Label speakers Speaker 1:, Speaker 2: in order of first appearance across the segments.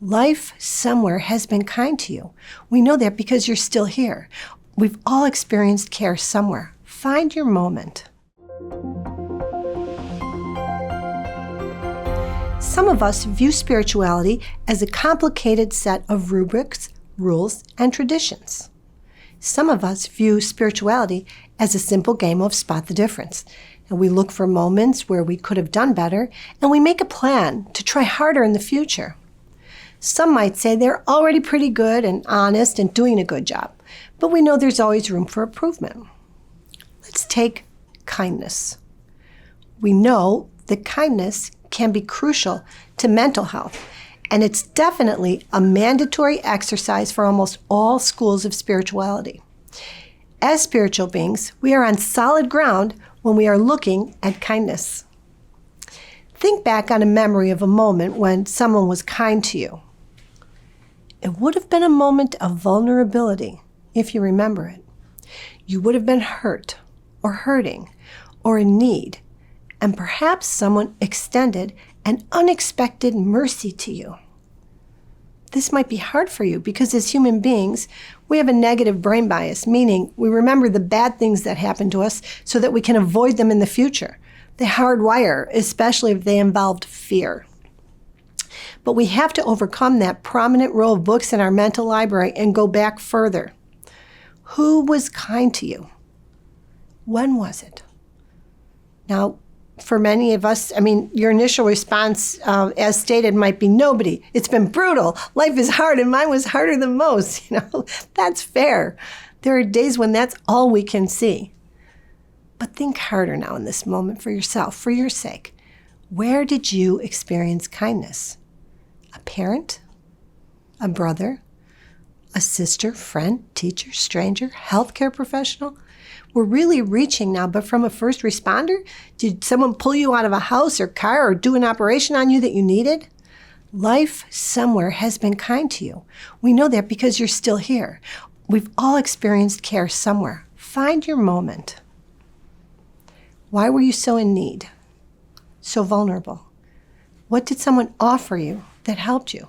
Speaker 1: Life somewhere has been kind to you. We know that because you're still here. We've all experienced care somewhere. Find your moment. Some of us view spirituality as a complicated set of rubrics, rules, and traditions. Some of us view spirituality as a simple game of spot the difference. And we look for moments where we could have done better, and we make a plan to try harder in the future. Some might say they're already pretty good and honest and doing a good job, but we know there's always room for improvement. Let's take kindness. We know that kindness can be crucial to mental health, and it's definitely a mandatory exercise for almost all schools of spirituality. As spiritual beings, we are on solid ground when we are looking at kindness. Think back on a memory of a moment when someone was kind to you. It would have been a moment of vulnerability, if you remember it. You would have been hurt or hurting or in need, and perhaps someone extended an unexpected mercy to you. This might be hard for you because as human beings, we have a negative brain bias, meaning we remember the bad things that happen to us so that we can avoid them in the future. They hardwire, especially if they involved fear. But we have to overcome that prominent row of books in our mental library and go back further. Who was kind to you? When was it? Now, for many of us, your initial response, as stated, might be nobody. It's been brutal. Life is hard, and mine was harder than most. That's fair. There are days when that's all we can see. But think harder now in this moment for yourself, for your sake. Where did you experience kindness? A parent? A brother? A sister, friend, teacher, stranger, healthcare professional? We're really reaching now, but from a first responder? Did someone pull you out of a house or car or do an operation on you that you needed? Life somewhere has been kind to you. We know that because you're still here. We've all experienced care somewhere. Find your moment. Why were you so in need? So vulnerable? What did someone offer you that helped you?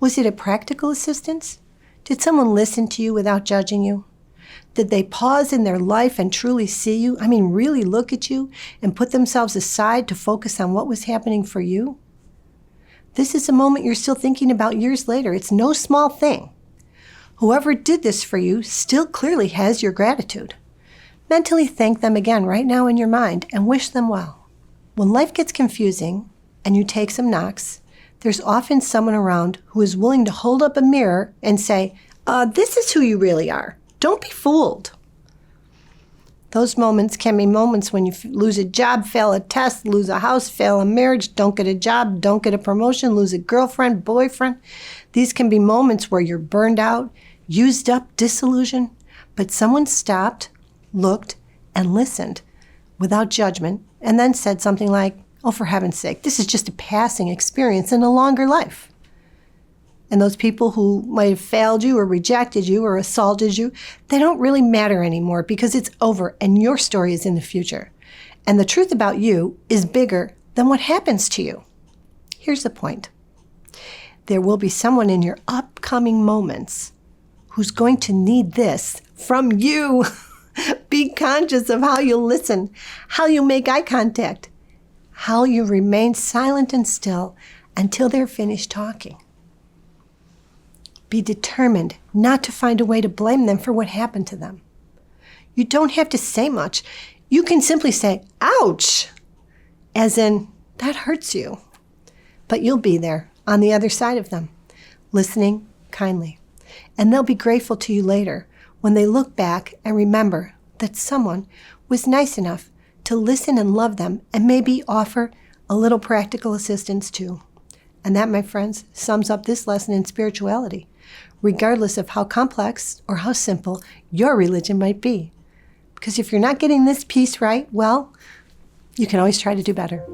Speaker 1: Was it a practical assistance? Did someone listen to you without judging you? Did they pause in their life and truly see you? Really look at you and put themselves aside to focus on what was happening for you? This is a moment you're still thinking about years later. It's no small thing. Whoever did this for you still clearly has your gratitude. Mentally thank them again right now in your mind and wish them well. When life gets confusing and you take some knocks, there's often someone around who is willing to hold up a mirror and say, this is who you really are. Don't be fooled. Those moments can be moments when you lose a job, fail a test, lose a house, fail a marriage, don't get a job, don't get a promotion, lose a girlfriend, boyfriend. These can be moments where you're burned out, used up, disillusioned, but someone stopped, looked, and listened without judgment, and then said something like, oh, for heaven's sake, this is just a passing experience in a longer life. And those people who might have failed you or rejected you or assaulted you, they don't really matter anymore because it's over and your story is in the future. And the truth about you is bigger than what happens to you. Here's the point. There will be someone in your upcoming moments who's going to need this from you. Be conscious of how you listen, how you make eye contact, how you remain silent and still until they're finished talking. Be determined not to find a way to blame them for what happened to them. You don't have to say much. You can simply say, ouch, as in, that hurts you. But you'll be there on the other side of them, listening kindly. And they'll be grateful to you later when they look back and remember that someone was nice enough to listen and love them and maybe offer a little practical assistance too. And that, my friends, sums up this lesson in spirituality, regardless of how complex or how simple your religion might be. Because if you're not getting this piece right, well, you can always try to do better.